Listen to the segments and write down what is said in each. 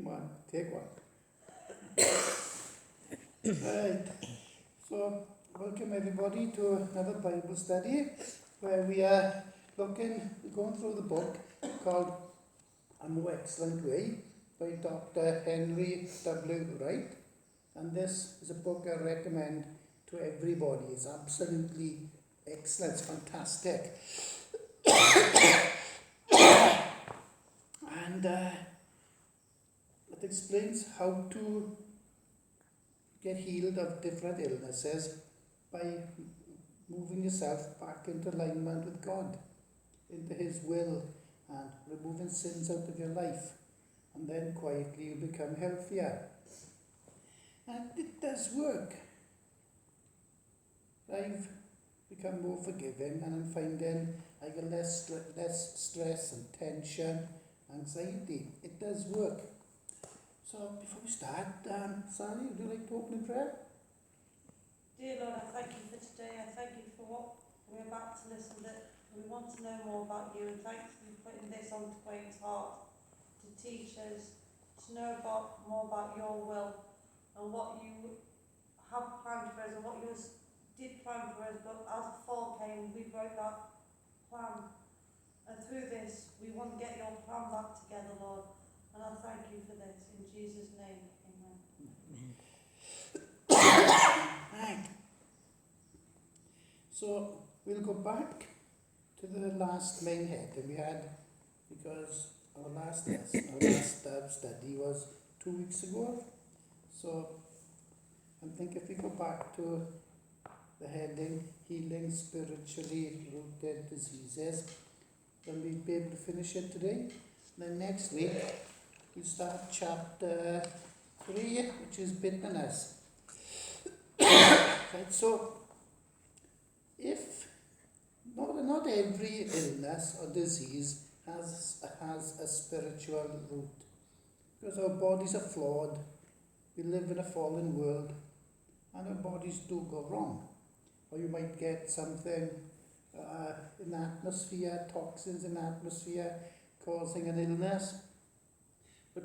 One, take one. Right, so welcome everybody to another Bible study where we are going through the book called A More Excellent Way by Dr. Henry W. Wright. And this is a book I recommend to everybody. It's absolutely excellent, it's fantastic. And it explains how to get healed of different illnesses by moving yourself back into alignment with God, into His will, and removing sins out of your life. And then quietly you become healthier. And it does work. I've become more forgiving, and I'm finding I get less stress and tension, anxiety. It does work. So before we start, Sally, would you like to open in prayer? Dear Lord, I thank you for today. I thank you for what we're about to listen to. We want to know more about you, and thanks for putting this onto Wayne's heart to teach us, to know more about your will and what you have planned for us and what you did plan for us. But as the fall came, we broke that plan. And through this, we want to get your plan back together, Lord. And I thank you for this. In Jesus' name, amen. Right. So we'll go back to the last main heading we had, because our last study was 2 weeks ago. So I think if we go back to the heading, Healing Spiritually Rooted Diseases, then we'll be able to finish it today. Then next week we'll start chapter 3, which is bitterness. Right, so if not every illness or disease has a spiritual root, because our bodies are flawed, we live in a fallen world, and our bodies do go wrong. Or you might get something in the atmosphere, toxins in the atmosphere causing an illness. But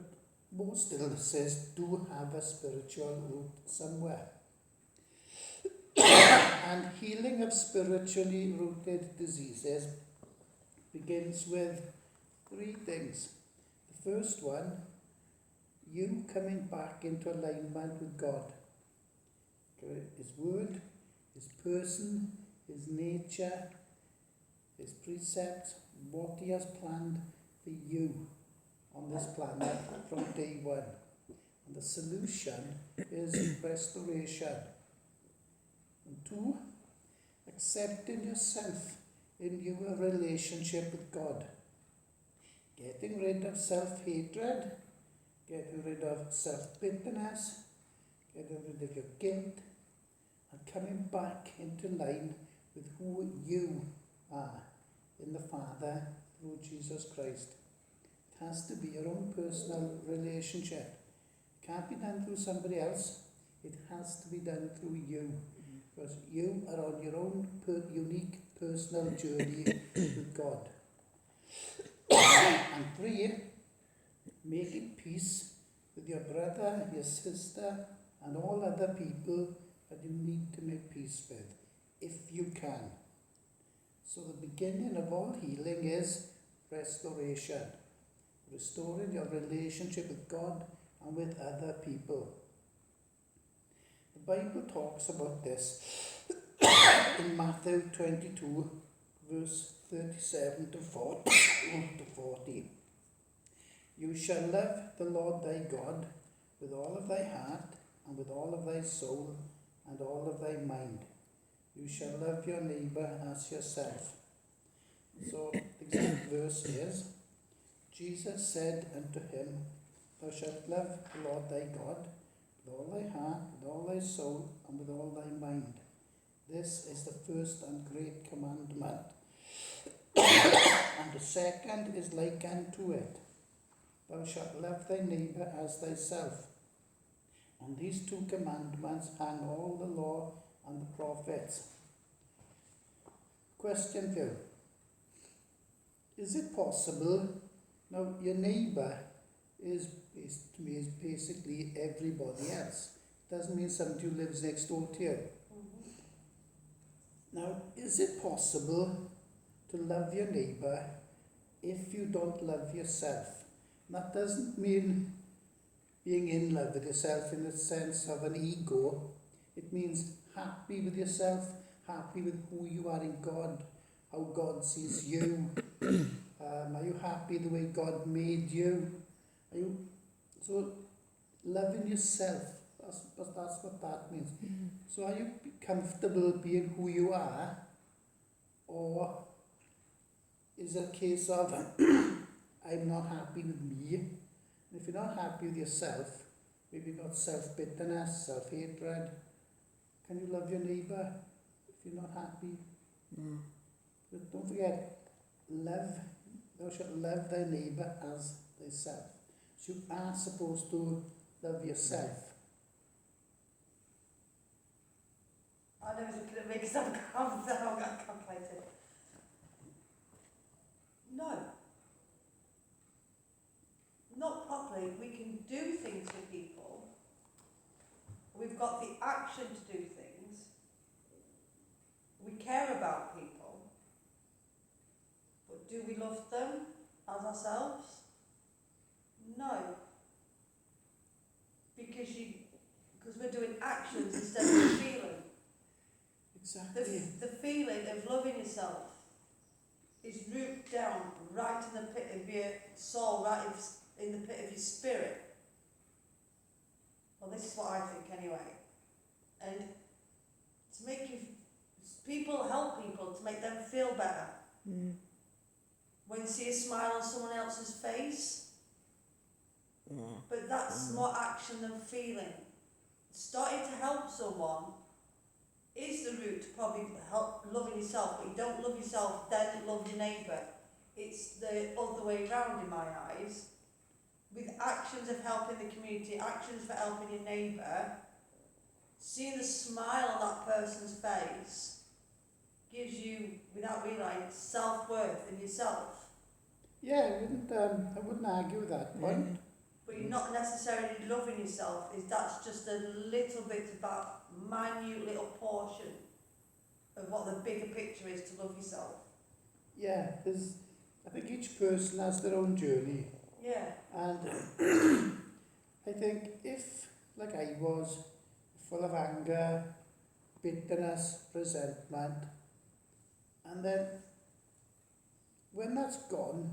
most illnesses do have a spiritual root somewhere. And healing of spiritually rooted diseases begins with 3 things. The first one, you coming back into alignment with God. His word, His person, His nature, His precepts, what He has planned for you on this planet from day one. And the solution is restoration. And 2, accepting yourself in your relationship with God. Getting rid of self-hatred, getting rid of self-bitterness, getting rid of your guilt, and coming back into line with who you are in the Father through Jesus Christ. It has to be your own personal relationship. It can't be done through somebody else. It has to be done through you. Because you are on your own unique personal journey with God. And 3, making peace with your brother, your sister, and all other people that you need to make peace with, if you can. So the beginning of all healing is restoration. Restoring your relationship with God and with other people. The Bible talks about this in Matthew 22, verse 37 to 40. You shall love the Lord thy God with all of thy heart, and with all of thy soul, and all of thy mind. You shall love your neighbour as yourself. So the exact verse is, Jesus said unto him, Thou shalt love the Lord thy God with all thy heart, with all thy soul, and with all thy mind. This is the first and great commandment. And the second is like unto it. Thou shalt love thy neighbour as thyself. On these 2 commandments hang all the law and the prophets. Question for you. Is it possible, now your neighbour is to me is basically everybody else. Doesn't mean somebody who lives next door to you. Now, is it possible to love your neighbour if you don't love yourself? And that doesn't mean being in love with yourself in the sense of an ego. It means happy with yourself, happy with who you are in God, how God sees you. Are you happy the way God made you? So loving yourself, that's what that means. So are you comfortable being who you are, or is it a case of I'm not happy with me? And if you're not happy with yourself, maybe you've got self-bitterness, self-hatred. Can you love your neighbour if you're not happy? But don't forget, thou shalt love thy neighbour as thyself. So you are supposed to love yourself. I know he's looking at me because I'm calculated. No. Not properly. We can do things with people. We've got the action to do things. We care about people. But do we love them as ourselves? No. Because we're doing actions instead of feeling. Exactly. The feeling of loving yourself is rooted down right in the pit of your soul, right in the pit of your spirit. Well, this is what I think anyway. And to make people help people to make them feel better. When you see a smile on someone else's face, but that's more action than feeling. Starting to help someone is the route to probably help loving yourself, but you don't love yourself, then love your neighbour. It's the other way round in my eyes. With actions of helping the community, actions for helping your neighbour, seeing the smile on that person's face gives you, without realising, self-worth in yourself. Yeah, I wouldn't argue with that point. But you're not necessarily loving yourself, that's just a little bit about minute little portion of what the bigger picture is to love yourself. Yeah, I think each person has their own journey. Yeah. And I think if, like I was, full of anger, bitterness, resentment, and then when that's gone,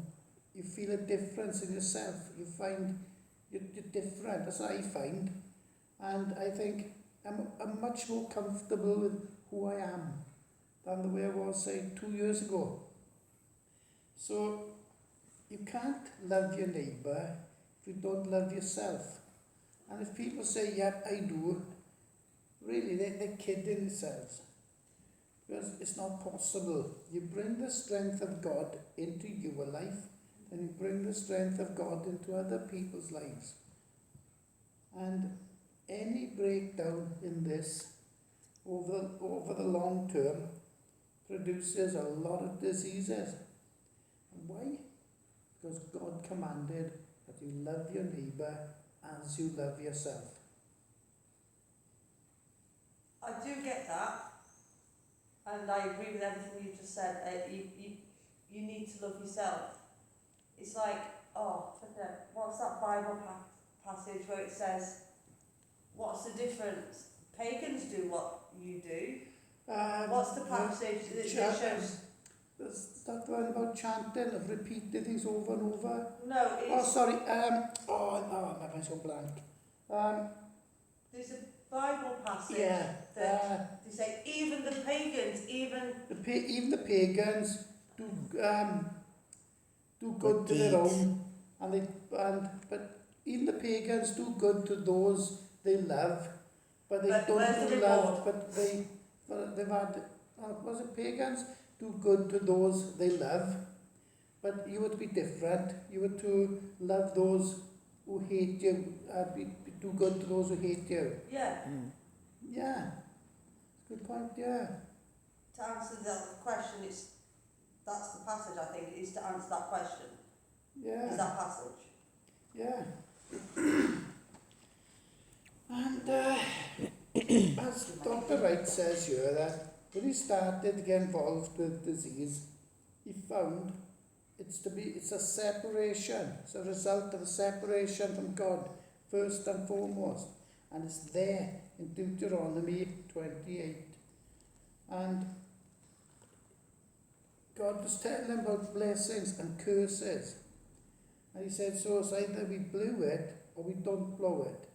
you feel a difference in yourself. You find you're different, that's what I find. And I think I'm much more comfortable with who I am than the way I was, say, 2 years ago. So you can't love your neighbour if you don't love yourself. And if people say, yep, I do, really, they're kidding themselves. Because it's not possible. You bring the strength of God into your life, and you bring the strength of God into other people's lives. And any breakdown in this over the long term produces a lot of diseases. And why? Because God commanded that you love your neighbour as you love yourself. I do get that, and I agree with everything you just said. You need to love yourself. It's like, what's that Bible passage where it says, what's the difference? Pagans do what you do. What's the passage that shows? There's that one about chanting, of repeating things over and over. No, it's... Oh, sorry. My mind's gone blank. There's a Bible passage that they say even the pagans, even the pagans do good to their own, but even the pagans do good to those they love, but they don't do love. But they've had was it pagans do good to those they love, but you were to be different. You were to love those who hate you, do good to those who hate you. Yeah. Yeah. Good point. Yeah. To answer the question, that's the passage. I think is to answer that question. Yeah. Is that passage? Yeah. And as Dr. Wright says here, that when he started to get involved with disease, he found it's a separation. It's a result of a separation from God, first and foremost. And it's there in Deuteronomy 28. And God was telling him about blessings and curses. And he said, so it's either we blew it or we don't blow it.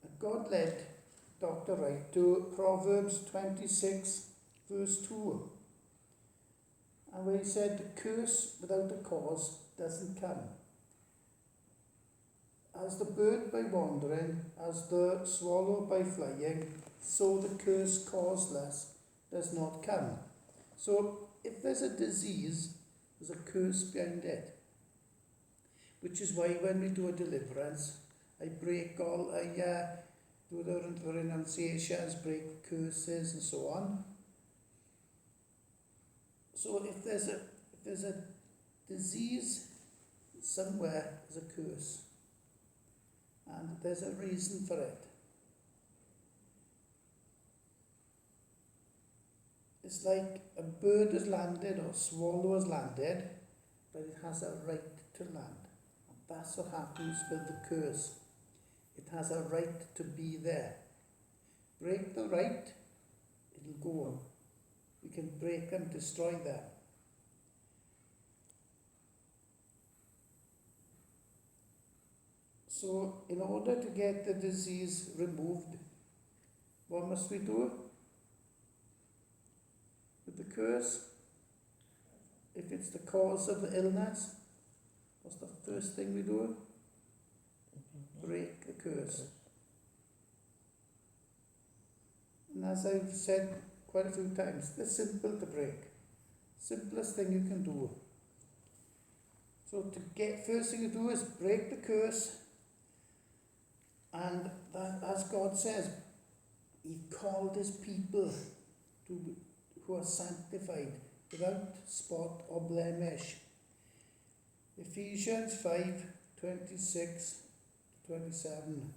And God led Dr. Wright to Proverbs 26, verse 2. And where he said, the curse without a cause doesn't come. As the bird by wandering, as the swallow by flying, so the curse causeless does not come. So if there's a disease, there's a curse behind it. Which is why when we do a deliverance, I do the renunciations, break curses and so on. So if there's a disease somewhere, there's a curse. And there's a reason for it. It's like a bird has landed or a swallow has landed, but it has a right to land. And that's what happens with the curse. It has a right to be there. Break the right, it'll go on. We can break them, destroy them. So, in order to get the disease removed, what must we do? With the curse, if it's the cause of the illness, what's the first thing we do? Break the curse. And as I've said quite a few times, they're simple to break. Simplest thing you can do. So first thing you do is break the curse. And that, as God says, He called His people who are sanctified, without spot or blemish. Ephesians 5:26-27,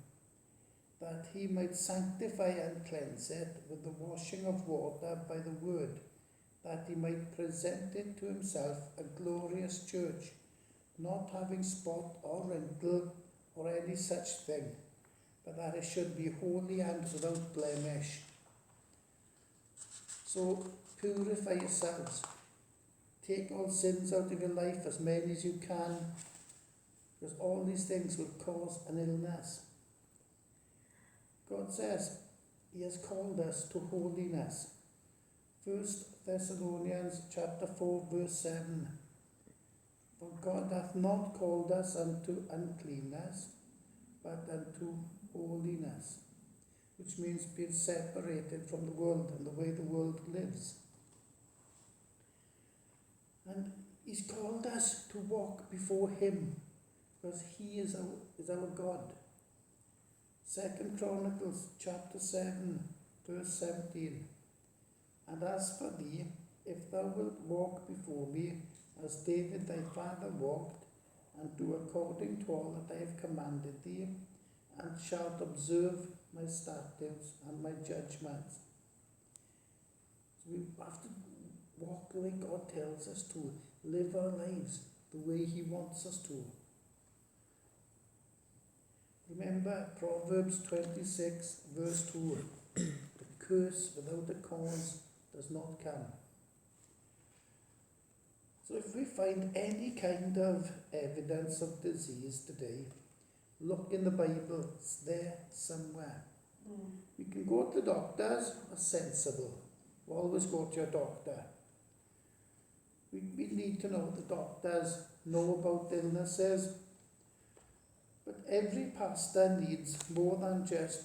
that He might sanctify and cleanse it with the washing of water by the word, that He might present it to Himself a glorious church, not having spot or wrinkle or any such thing, but that it should be holy and without blemish. So purify yourselves. Take all sins out of your life, as many as you can, because all these things will cause an illness. God says He has called us to holiness. 1 Thessalonians chapter 4 verse 7. For God hath not called us unto uncleanness, but unto holiness, which means being separated from the world and the way the world lives. And He's called us to walk before Him, because He is our God. 2 Chronicles chapter 7 verse 17. And as for thee, if thou wilt walk before me, as David thy father walked, and do according to all that I have commanded thee, and shalt observe my statutes and my judgments. So we have to walk the way God tells us to, live our lives the way He wants us to. Remember Proverbs 26 verse 2, the curse without a cause does not come. So if we find any kind of evidence of disease today, look in the Bible, it's there somewhere. We can go to doctors, are sensible. Always go to your doctor. We need to know the doctors know about illnesses. But every pastor needs more than just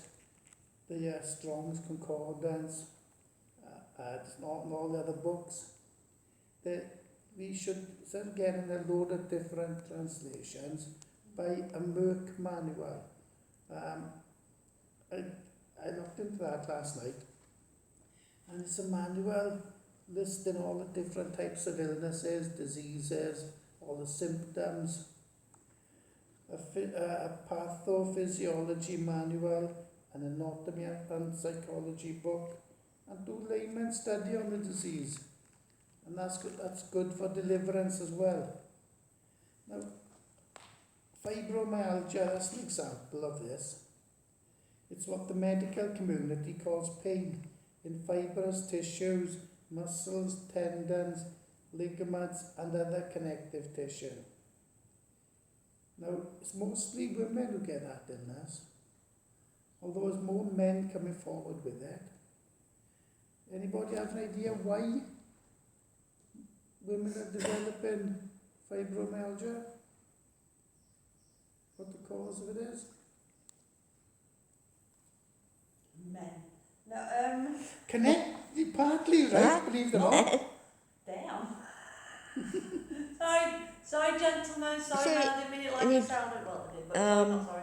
the Strong's Concordance and all the other books. We should start getting a load of different translations by a Merck manual. I looked into that last night, and it's a manual listing all the different types of illnesses, diseases, all the symptoms. a pathophysiology manual, an anatomy and psychology book, and do layman study on the disease. And that's good for deliverance as well. Now, fibromyalgia, that's an example of this. It's what the medical community calls pain in fibrous tissues, muscles, tendons, ligaments and other connective tissue. Now, it's mostly women who get that illness, although there's more men coming forward with it. Anybody have an idea why women are developing fibromyalgia? What the cause of it is? Men. No, Connected, partly right, believe it or not. damn. sorry, gentlemen. Sorry, See, man. I didn't mean it like any- it sounded. Well, I did, but I'm not sorry.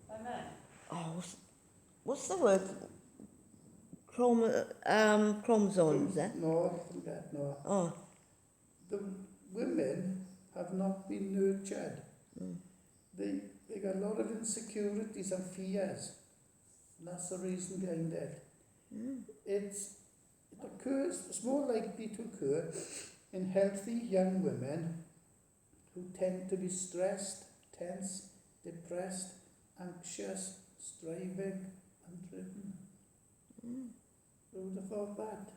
By men. Oh, what's the word? Chromosomes, eh? No, I think that, no. Oh, The women have not been nurtured. They got a lot of insecurities and fears. And that's the reason behind it. It occurs, it's more likely to occur in healthy young women who tend to be stressed, tense, depressed, anxious, striving, and driven. Who would have thought that?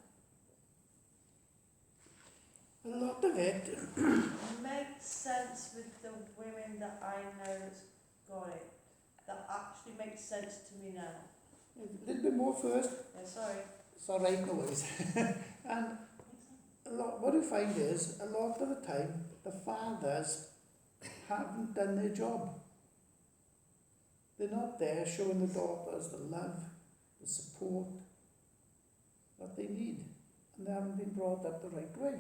A lot of it, Makes sense with the women that I know that's got it. That actually makes sense to me now. a little bit more first. Yeah, sorry. It's all right, no worries. And what you find is, a lot of the time, the fathers haven't done their job. They're not there showing the daughters the love, the support that they need. And they haven't been brought up the right way.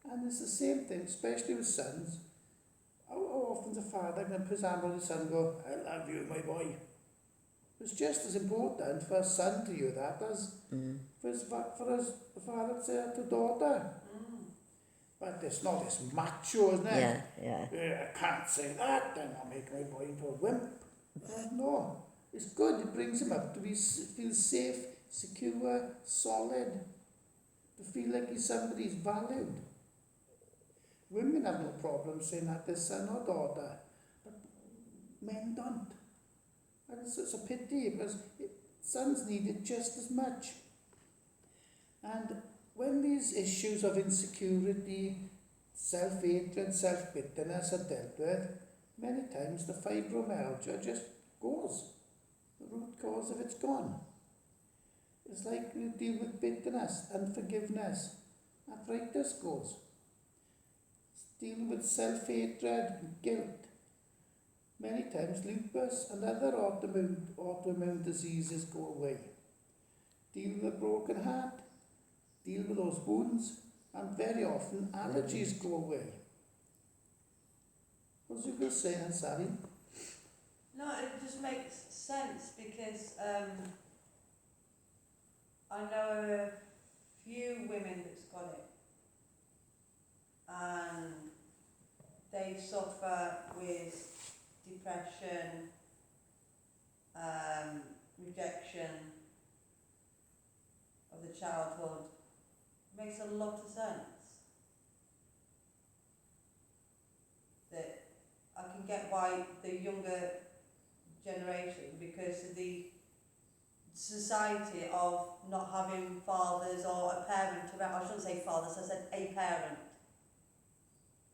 And it's the same thing, especially with sons. How often the father can put his hand on his son and go, I love you, my boy. It's just as important for a son to hear that as for his father to say that to daughter. But it's not as macho, isn't it? yeah. I can't say that, then I'll make my boy into a wimp. No, it's good. It brings him up to feel safe, secure, solid, to feel like he's somebody's valued. Women have no problem saying that to their son or daughter, but men don't. And it's a pity because sons need it just as much. And when these issues of insecurity, self-hatred, self-bitterness are dealt with, many times the fibromyalgia just goes. The root cause of it's gone. It's like you deal with bitterness, unforgiveness, arthritis goes. Dealing with self-hatred and guilt. Many times lupus and other autoimmune diseases go away. Deal with a broken heart, deal with those wounds, and very often allergies go away. What was you going to say, Ansari? No, it just makes sense because I know a few women that's got it. And they suffer with depression, rejection of the childhood. It makes a lot of sense. That I can get why the younger generation, because of the society of not having fathers or a parent around. I shouldn't say fathers, I said a parent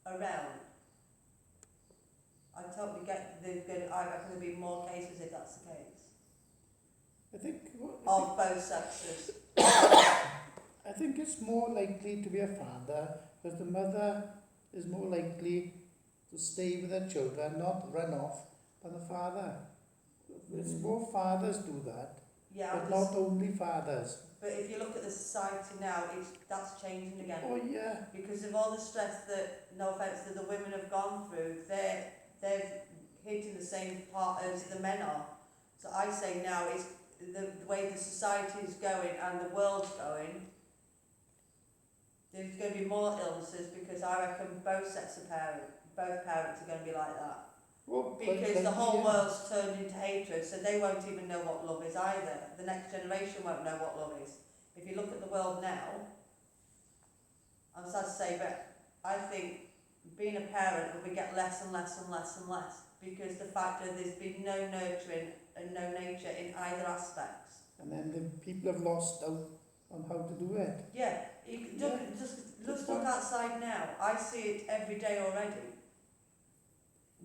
around. I totally get I reckon there'll be more cases if that's the case. Of both sexes. I think it's more likely to be a father because the mother is more likely to stay with her children, not run off, than the father. It's more fathers do that, Yeah, but not only fathers. but if you look at the society now, that's changing again. Oh yeah. Because of all the stress that, no offence, that the women have gone through, they're hitting the same part as the men are. So I say now is the way the society is going and the world's going, there's going to be more illnesses because I reckon both sets of both parents are going to be like that. Oh, quite Because the likely, whole yeah. world's turned into hatred, so they won't even know what love is either. The next generation won't know what love is. If you look at the world now, I'm sad to say, but I think being a parent, we get less and less and less and less, because the fact that there's been no nurturing and no nature in either aspects. And then the people have lost out on how to do it. Yeah, you can look, just look outside now. I see it every day already.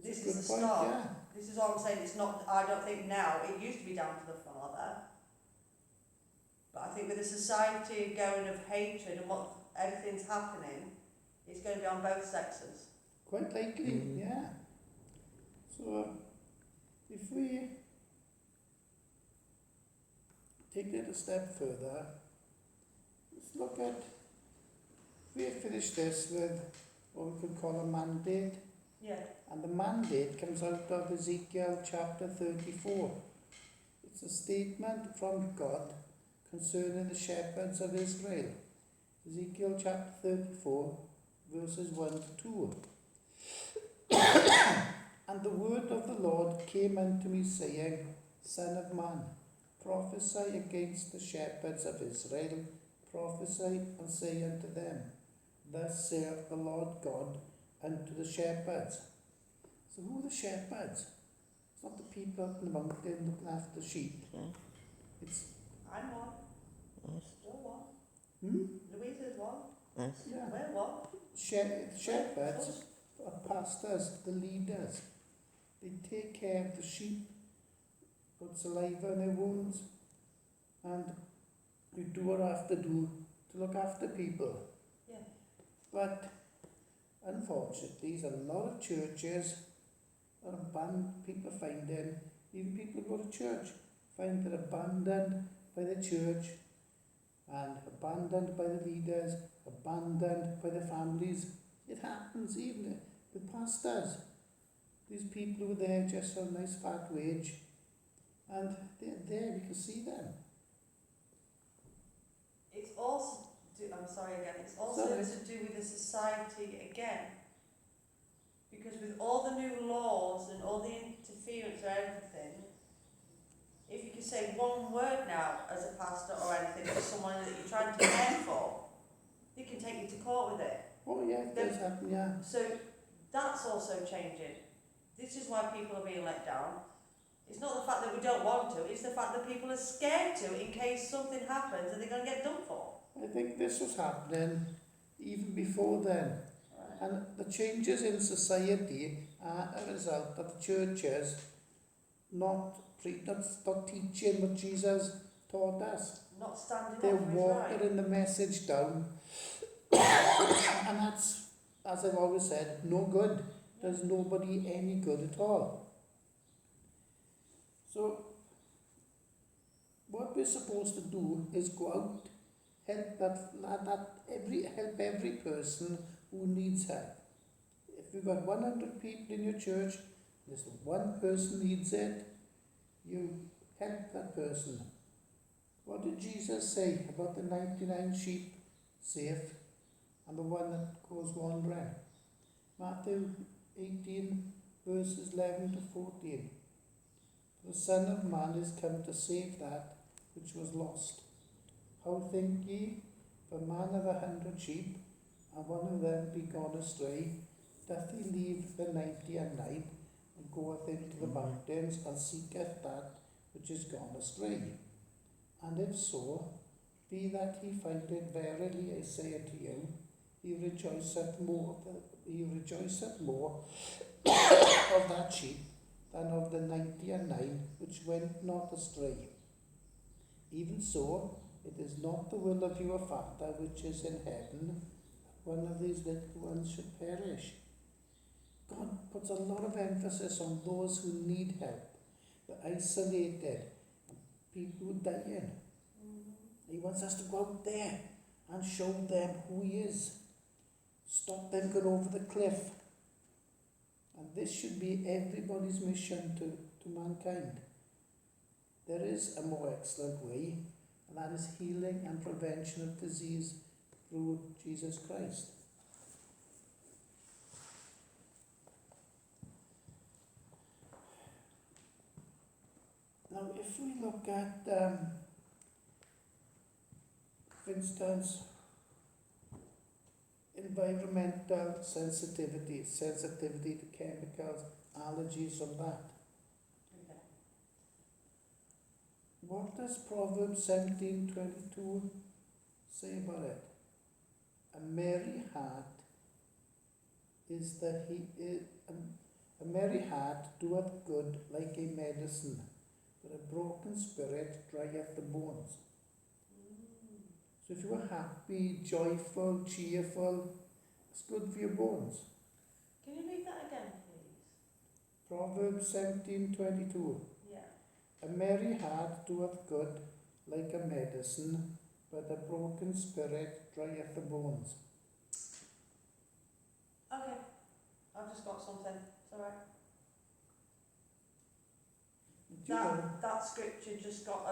This It's a is good the point, start. yeah. This is what I'm saying. It's not. I don't think now. It used to be down to the father, but I think with the society going of hatred and what everything's happening, it's going to be on both sexes. Quite likely, yeah. So, if we take it a step further, let's look at, we finish this with what we could call a mandate. Yeah. And the mandate comes out of Ezekiel chapter 34. It's a statement from God concerning the shepherds of Israel. Ezekiel chapter 34, verses 1 to 2. And the word of the Lord came unto me, saying, Son of man, prophesy against the shepherds of Israel, prophesy and say unto them, Thus saith the Lord God unto the shepherds. So who are the shepherds? It's not the people up in the mountain looking after the sheep. Yeah. It's, I'm one. Yes. You're one. hmm? Louisa's one. Yes. Yeah. We're one. Shepherds are pastors, the leaders. They take care of the sheep, put saliva in their wounds, and you do what I have to do to look after people. Yeah. But unfortunately, there's a lot of churches are abandoned. People finding, even people who go to church, find they're abandoned by the church and abandoned by the leaders, abandoned by the families. It happens even with pastors. These people who are there just for a nice fat wage, and they're there, we can see them. It's also. I'm sorry again. It's also Sorry. to do with the society again. Because with all the new laws and all the interference or everything, if you can say one word now as a pastor or anything to someone that you're trying to care for, they can take you to court with it. Oh yeah, it does happen, yeah. So that's also changing. This is why people are being let down. It's not the fact that we don't want to, it's the fact that people are scared to in case something happens and they're going to get done for. I think this was happening even before then. And the changes in society are a result of the churches not teaching what Jesus taught us. Not standing They're up for his right. watering the message down. And that's, as I've always said, no good. Does nobody any good at all. So, what we're supposed to do is go out, help every person who needs help. If you've got 100 people in your church, there's one person needs it, you help that person. What did Jesus say about the 99 sheep safe and the one that goes wandering? Matthew 18 verses 11 to 14. The Son of Man is come to save that which was lost. How think ye, if a man have 100 sheep, and one of them be gone astray, doth he leave the 99 and goeth into the mountains and seeketh that which is gone astray? And if so, be that he find it, verily I say unto you, he rejoiceth more of that sheep than of the 99 which went not astray. Even so, it is not the will of your Father which is in heaven that one of these little ones should perish. God puts a lot of emphasis on those who need help, the isolated, people who are dying. He wants us to go out there and show them who He is. Stop them going over the cliff. And this should be everybody's mission to mankind. There is a more excellent way, and that is healing and prevention of disease through Jesus Christ. if we look at, for instance, environmental sensitivity to chemicals, allergies and that. Okay. What does Proverbs 17:22 say about it? A merry heart is a merry heart doeth good like a medicine, but a broken spirit drieth the bones. So if you are happy, joyful, cheerful, it's good for your bones. Can you read that again, please? Proverbs 17:22. Yeah. A merry heart doeth good like a medicine, but a broken spirit drieth the bones. Okay. I've just got something. It's alright. Do you know? That scripture just got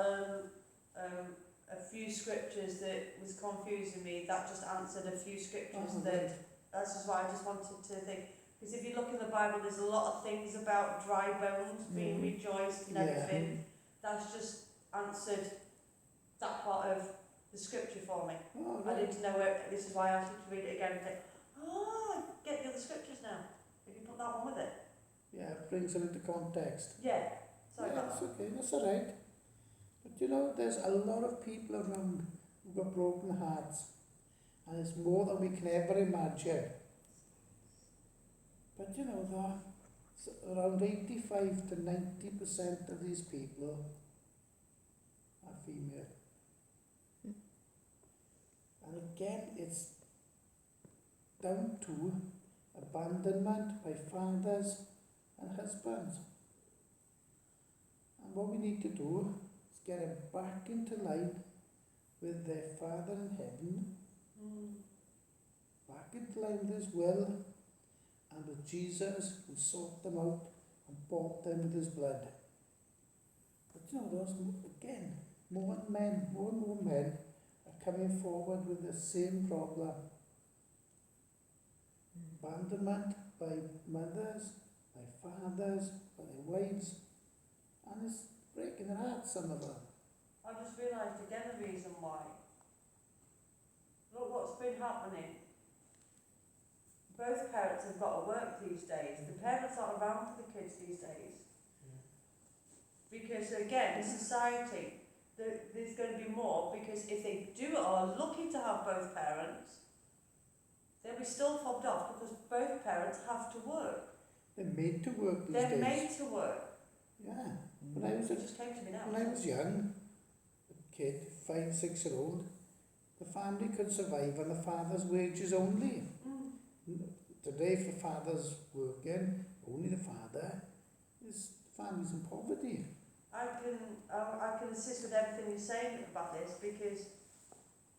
a few scriptures that was confusing me. That just answered a few scriptures Oh, that. right. That's just why I just wanted to think. Because if you look in the Bible, there's a lot of things about dry bones being rejoiced and Yeah. everything. That's just answered that part of the scripture for me. Oh, I right. need to know it. This is why I asked you to read it again and think, I get the other scriptures now. If you put that one with it. Yeah, it brings it into context. Yeah. Sorry Yeah, about it's that. okay, that's alright. But you know, there's a lot of people around who've got broken hearts. And it's more than we can ever imagine. But you know, around 85 to 90% of these people are female. And again, it's down to abandonment by fathers and husbands. And what we need to do is get them back into line with their Father in heaven, back into line with His will, and with Jesus who sought them out and bought them with His blood. But you know, those, again, more and more men are coming forward with the same problem. Abandonment by mothers, by fathers, by their wives, and it's breaking their hearts, some of them. I've just realised again the reason why. Look what's been happening. Both parents have got to work these days. The parents aren't around for the kids these days. Because again, society, there's going to be more, because if they are lucky to have both parents, they'll be still fobbed off because both parents have to work. They're made to work these They're days. made to work. Yeah. When I was It just came to me now. When I was young, a kid, 5, 6-year-old, the family could survive on the father's wages only. Today, if the father's working, only the father, the family's in poverty. I can assist with everything you're saying about this, because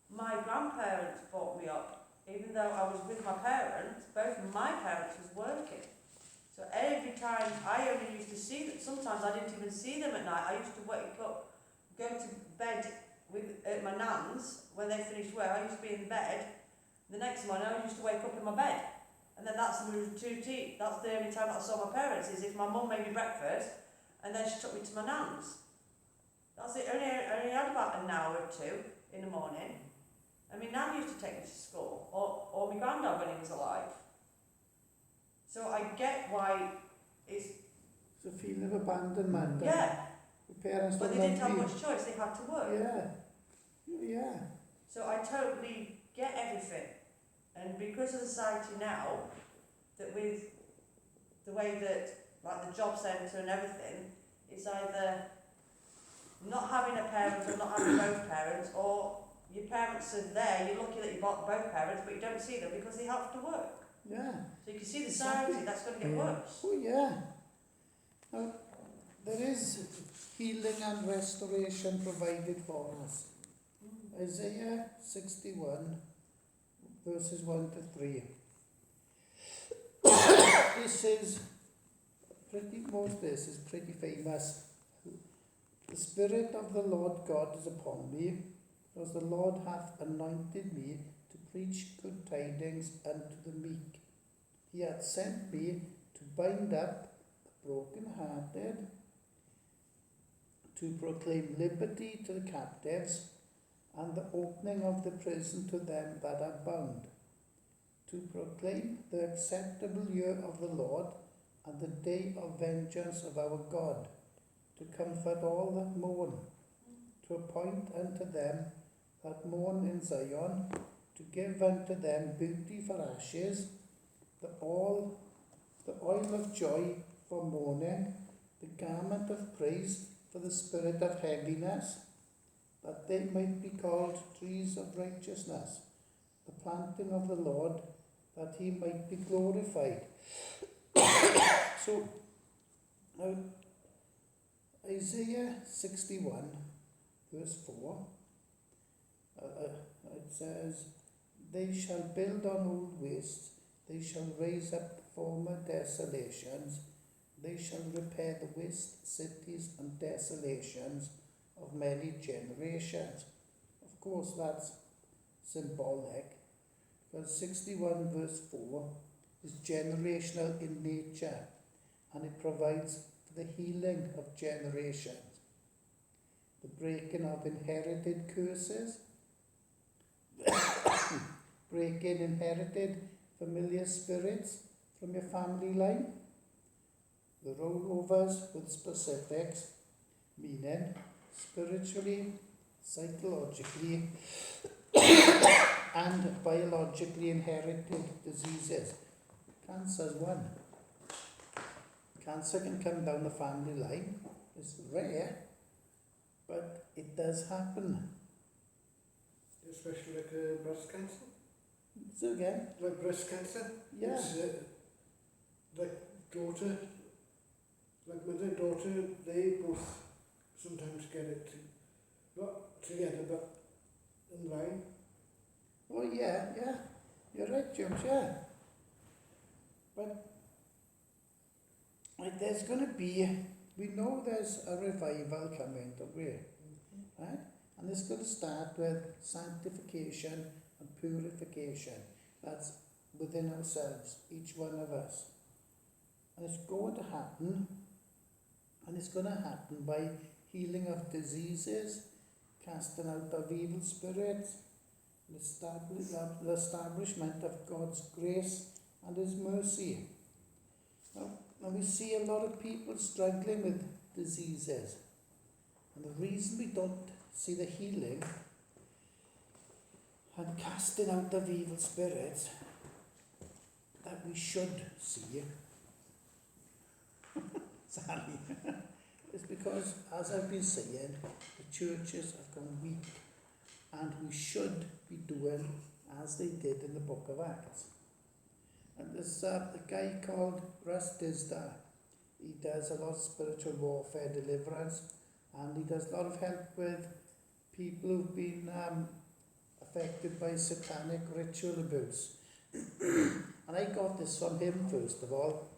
my grandparents brought me up. Even though I was with my parents, both my parents was working. So every time I only used to see them, sometimes I didn't even see them at night. I used to wake up, go to bed at my nan's when they finished work. I used to be in bed. The next morning I used to wake up in my bed. And then that's the routine. That's the only time that I saw my parents, is if my mum made me breakfast and then she took me to my nan's. That's it. I only had about an hour or two in the morning. And my nan used to take me to school, or my granddad when he was alive. So I get why it's... It's a feeling of abandonment. Yeah, The parents but don't they didn't love have me. much choice, they had to work. Yeah. So I totally get everything. And because of society now, that with the way that, like the job centre and everything, it's either not having a parent or not having both parents, or your parents are there, you're lucky that you got both parents, but you don't see them because they have to work. Yeah. So you can see the society, that's going to get worse. Oh, yeah. Now, there is healing and restoration provided for us. Isaiah 61, verses 1 to 3. This is pretty famous. The Spirit of the Lord God is upon me, because the Lord hath anointed me to preach good tidings unto the meek. He hath sent me to bind up the brokenhearted, to proclaim liberty to the captives and the opening of the prison to them that are bound, to proclaim the acceptable year of the Lord and the day of vengeance of our God, to comfort all that mourn, to appoint unto them that mourn in Zion, to give unto them beauty for ashes, the oil of joy for mourning, the garment of praise for the spirit of heaviness, that they might be called trees of righteousness, the planting of the Lord, that he might be glorified. So, now, Isaiah 61, verse 4, it says, they shall build on old wastes, they shall raise up former desolations, they shall repair the waste cities and desolations of many generations. Of course, that's symbolic, because 61 verse 4 is generational in nature, and it provides for the healing of generations, the breaking of inherited curses, breaking inherited familiar spirits from your family line, the rollovers with specifics, meaning spiritually, psychologically, and biologically inherited diseases. Cancer's one. Cancer can come down the family line. It's rare, but it does happen. Especially like breast cancer. So again, Like breast cancer. yeah, It's, like daughter, like mother and daughter, they both sometimes get it. Not together, but in line. oh yeah, you're right, James, yeah. But like, there's going to be, we know there's a revival coming, don't we? Right? And it's going to start with sanctification and purification. That's within ourselves, each one of us. And it's going to happen, and it's going to happen by healing of diseases, casting out of evil spirits, the establishment of God's grace and His mercy. Now we see a lot of people struggling with diseases, and the reason we don't see the healing and casting out of evil spirits that we should see, Sally, is because, as I've been saying, the churches have gone weak, and we should be doing as they did in the book of Acts. And there's a guy called Russ Disda. He does a lot of spiritual warfare, deliverance, and he does a lot of help with people who've been affected by satanic ritual abuse. And I got this from him, first of all,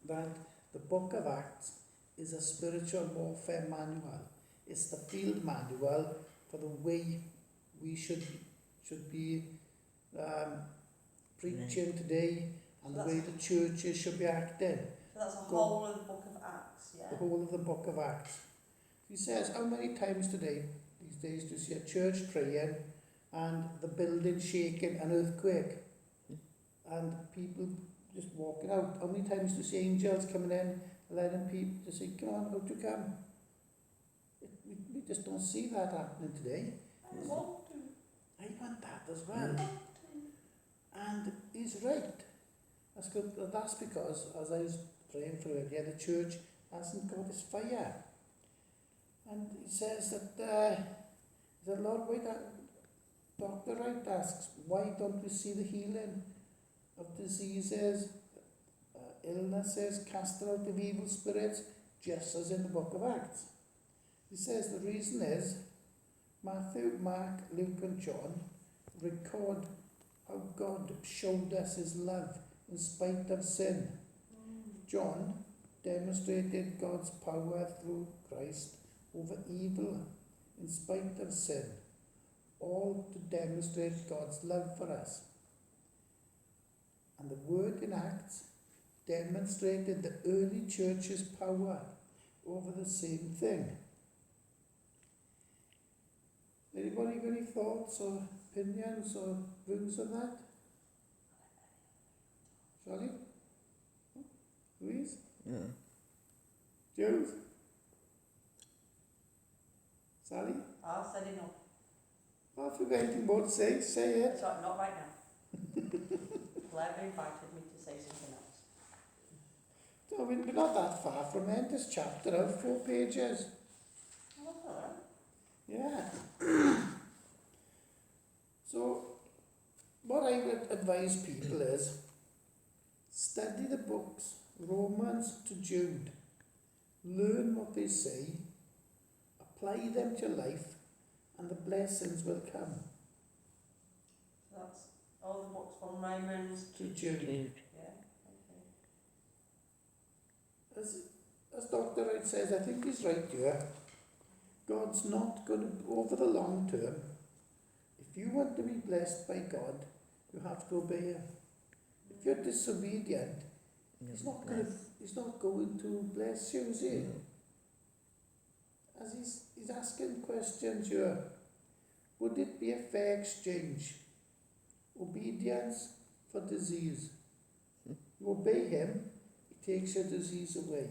that the book of Acts is a spiritual warfare manual. It's the field manual for the way we should be preaching today, and the way the churches should be acting. So that's the whole of the book of Acts, yeah? The whole of the book of Acts. He says, how many times today, these days, do you see a church praying and the building shaking, an earthquake, and people just walking out? How many times do you see angels coming in, letting people to say, come on, out you come? We just don't see that happening today. I want to. I want that as well. And he's right. That's good. That's because, as I was praying for earlier, the church hasn't got his fire. And he says that the Lord, why that Dr. Wright asks, why don't we see the healing of diseases, illnesses, casting out of evil spirits, just as in the book of Acts? He says the reason is Matthew, Mark, Luke and John record how God showed us His love in spite of sin. John demonstrated God's power through Christ over evil in spite of sin, all to demonstrate God's love for us. And the word in Acts demonstrated the early church's power over the same thing. Anybody got any thoughts or opinions or views on that? Charlie? Louise? No. Jules? Sally? I've said enough. Oh, if you've got anything more to say, say it. That's right, not right now. Claire invited me to say something else. I mean, we're not that far from end this chapter out, 4 pages. Oh, that's all right. Yeah. So, what I would advise people is study the books, Romans to Jude. Learn what they say, apply them to life, and the blessings will come. So that's all the books from Romans. To Jude. Jude. Yeah, okay. As Dr. Wright says, I think he's right here. God's not going to, over the long term, if you want to be blessed by God, you have to obey Him. If you're disobedient, He's not going to bless you, is He? No. As he's asking questions here, would it be a fair exchange? Obedience for disease. You obey Him, He takes your disease away.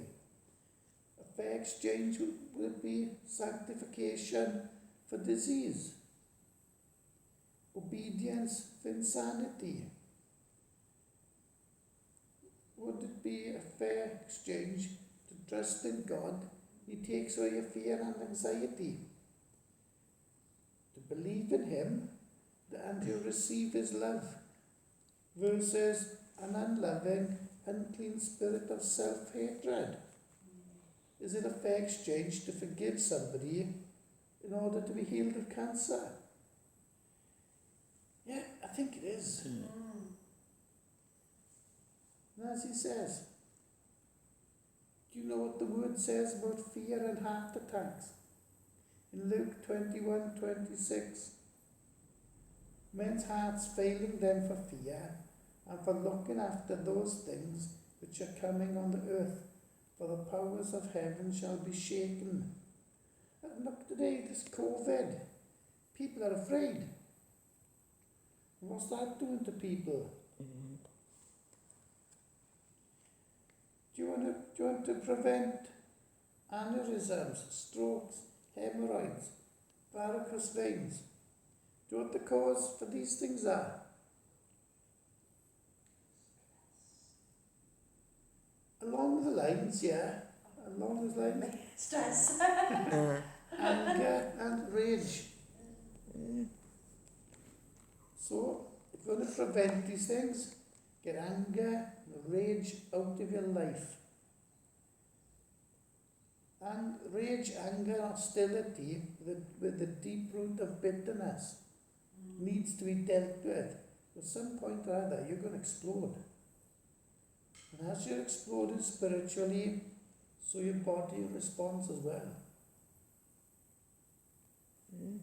A fair exchange would be sanctification for disease. Obedience for insanity. Would it be a fair exchange to trust in God? He takes away your fear and anxiety. To believe in Him and you receive His love versus an unloving, unclean spirit of self-hatred. Is it a fair exchange to forgive somebody in order to be healed of cancer? Yeah, I think it is. Mm. And as he says, do you know what the word says about fear and heart attacks? In Luke 21:26, men's hearts failing them for fear and for looking after those things which are coming on the earth, for the powers of heaven shall be shaken. And look today, this COVID, people are afraid. What's that doing to people? Mm. Do you want to prevent aneurysms, strokes, hemorrhoids, varicose veins? Do you know what the cause for these things are? Along the lines, yeah. Along those lines, Stress. anger and rage. Mm. So, if you want to prevent these things, get anger and rage out of your life. And rage, anger, hostility with the deep root of bitterness needs to be dealt with. At some point or other, you're going to explode. And as you're exploding spiritually, so your body responds as well. Mm.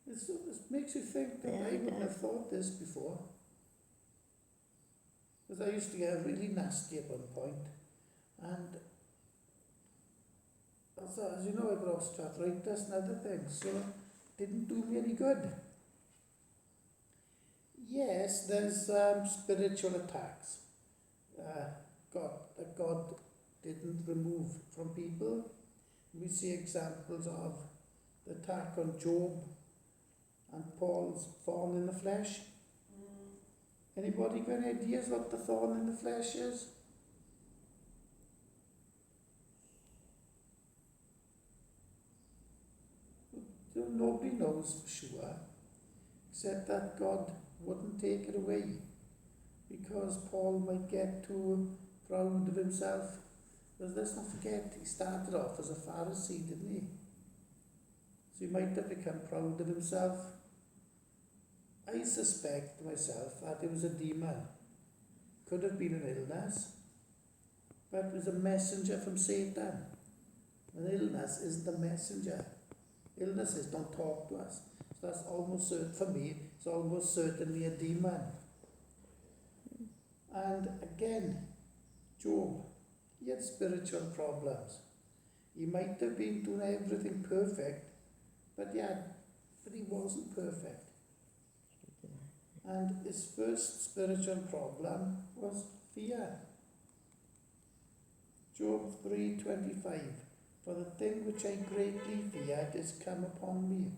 It makes you think that Yeah, I it wouldn't does. have thought this before. Because I used to get really nasty at one point, and as you know, I got osteoarthritis and other things, so it didn't do me any good. Yes, there's spiritual attacks that God didn't remove from people. We see examples of the attack on Job and Paul's thorn in the flesh. Anybody got any ideas what the thorn in the flesh is? Nobody knows for sure, except that God wouldn't take it away, because Paul might get too proud of himself. Because let's not forget, he started off as a Pharisee, didn't he? So he might have become proud of himself. I suspect myself that it was a demon. Could have been an illness, but it was a messenger from Satan. An illness isn't a messenger. Illnesses don't talk to us. So that's almost certain, for me, it's almost certainly a demon. And again, Job, he had spiritual problems. He might have been doing everything perfect, but he wasn't perfect. And his first spiritual problem was fear. Job 3:25. For the thing which I greatly feared is come upon me,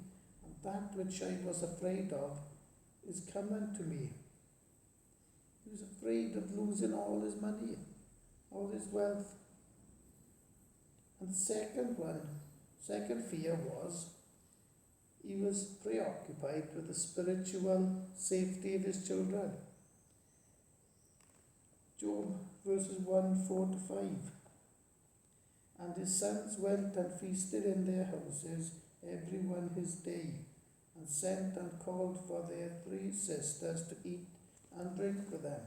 and that which I was afraid of is come unto me. He was afraid of losing all his money, all his wealth. And the second fear was he was preoccupied with the spiritual safety of his children. Job verses 1:4-5. And his sons went and feasted in their houses, every one his day, and sent and called for their 3 sisters to eat and drink with them.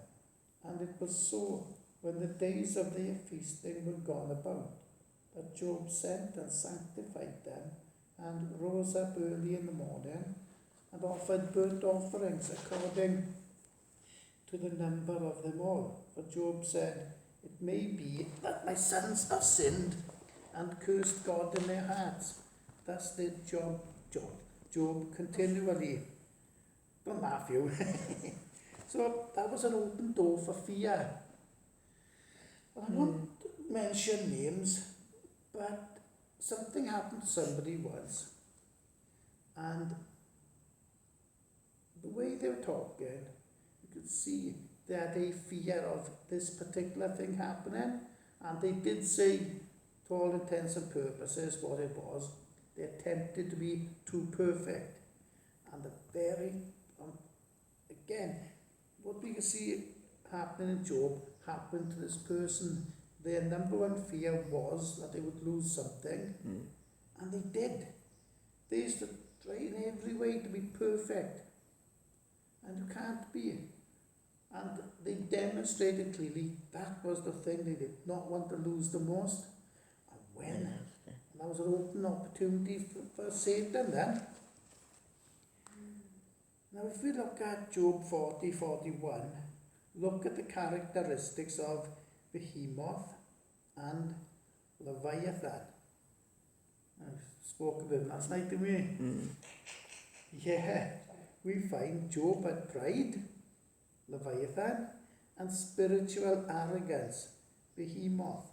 And it was so, when the days of their feasting were gone about, that Job sent and sanctified them, and rose up early in the morning, and offered burnt offerings according to the number of them all. For Job said, it may be that my sons have sinned and cursed God in their hearts. Thus did Job continually. But Matthew. So that was an open door for fear. And I won't mention names, but something happened to somebody once. And the way they were talking, you could see they had a fear of this particular thing happening, and they did say, to all intents and purposes, what it was. They attempted to be too perfect, and again, what we can see happening in Job happened to this person. Their number one fear was that they would lose something, and they did. They used to try in every way to be perfect, and you can't be. And they demonstrated clearly that was the thing they did not want to lose the most. And that was an open opportunity for Satan then. Now if we look at Job 40:41, look at the characteristics of Behemoth and Leviathan. I spoke about it last night, didn't we? Yeah, we find Job had pride, Leviathan, and spiritual arrogance, Behemoth.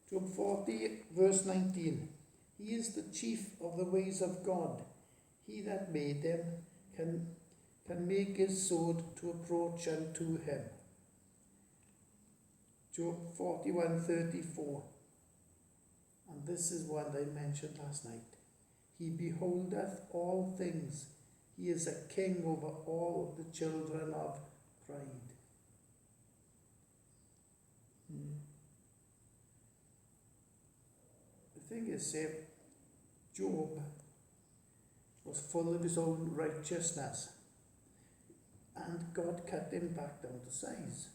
Job 40 verse 19. He is the chief of the ways of God. He that made him can make his sword to approach unto him. Job 41:34. And this is one I mentioned last night. He beholdeth all things. He is a king over all the children of pride. The thing is, Job was full of his own righteousness, and God cut him back down to size.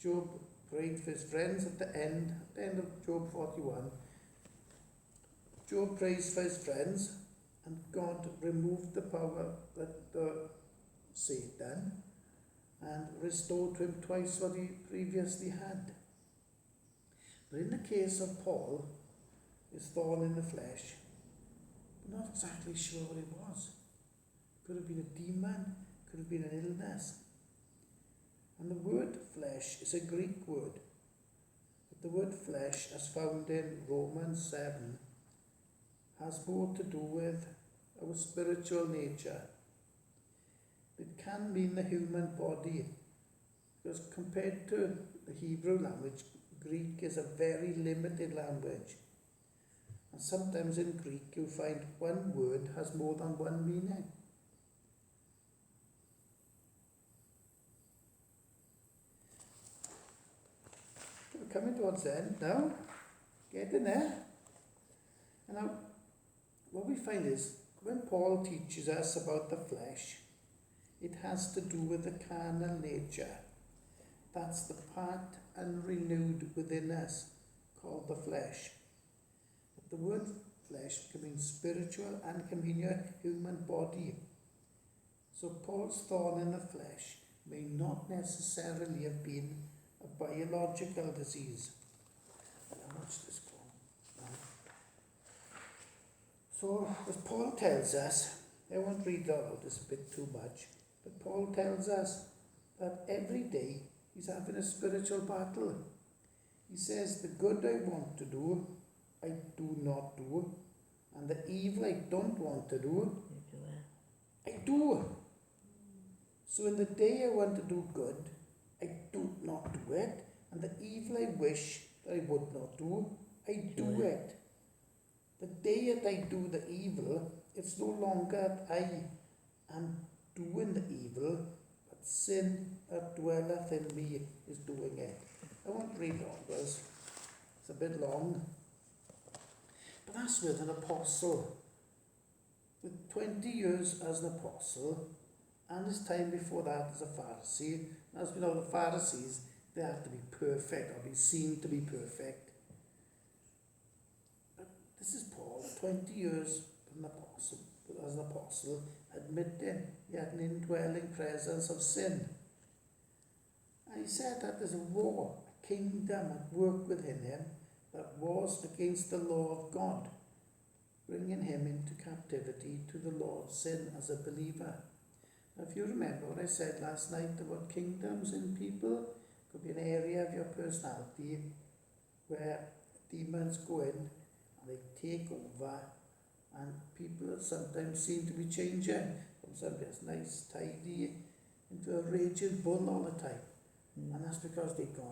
Job prayed for his friends at the end of Job 41. Job prays for his friends, and God removed the power that Satan and restored to him twice what he previously had. But in the case of Paul, his thorn in the flesh, we're not exactly sure what it was. Could have been a demon, could have been an illness. And the word flesh is a Greek word. But the word flesh, as found in Romans 7, has more to do with our spiritual nature. It can mean the human body, because compared to the Hebrew language, Greek is a very limited language. And sometimes in Greek you find one word has more than one meaning. We're coming towards the end now. Get in there. And now, what we find is, when Paul teaches us about the flesh, it has to do with the carnal nature. That's the part unrenewed within us, called the flesh. But the word flesh can mean spiritual and can mean your human body. So Paul's thorn in the flesh may not necessarily have been a biological disease. Watch this go. So, as Paul tells us, I won't read all this bit too much, but Paul tells us that every day he's having a spiritual battle. He says, the good I want to do, I do not do, and the evil I don't want to do, You do it. I do. So in the day I want to do good, I do not do it, and the evil I wish that I would not do, I do it. The day that I do the evil, it's no longer that I am doing the evil, but sin that dwelleth in me is doing it. I won't read all this, it's a bit long. But that's with an apostle. With 20 years as an apostle, and his time before that as a Pharisee. As we know, the Pharisees, they have to be perfect, or be seen to be perfect. But this is Paul, 20 years as an apostle, admitting he had an indwelling presence of sin. And he said that there's a war, a kingdom at work within him that wars against the law of God, bringing him into captivity to the law of sin as a believer. Now, if you remember what I said last night about kingdoms in people, it could be an area of your personality where demons go in and they take over, and people sometimes seem to be changing from somebody that's nice, tidy, into a raging bull all the time. And that's because they've gone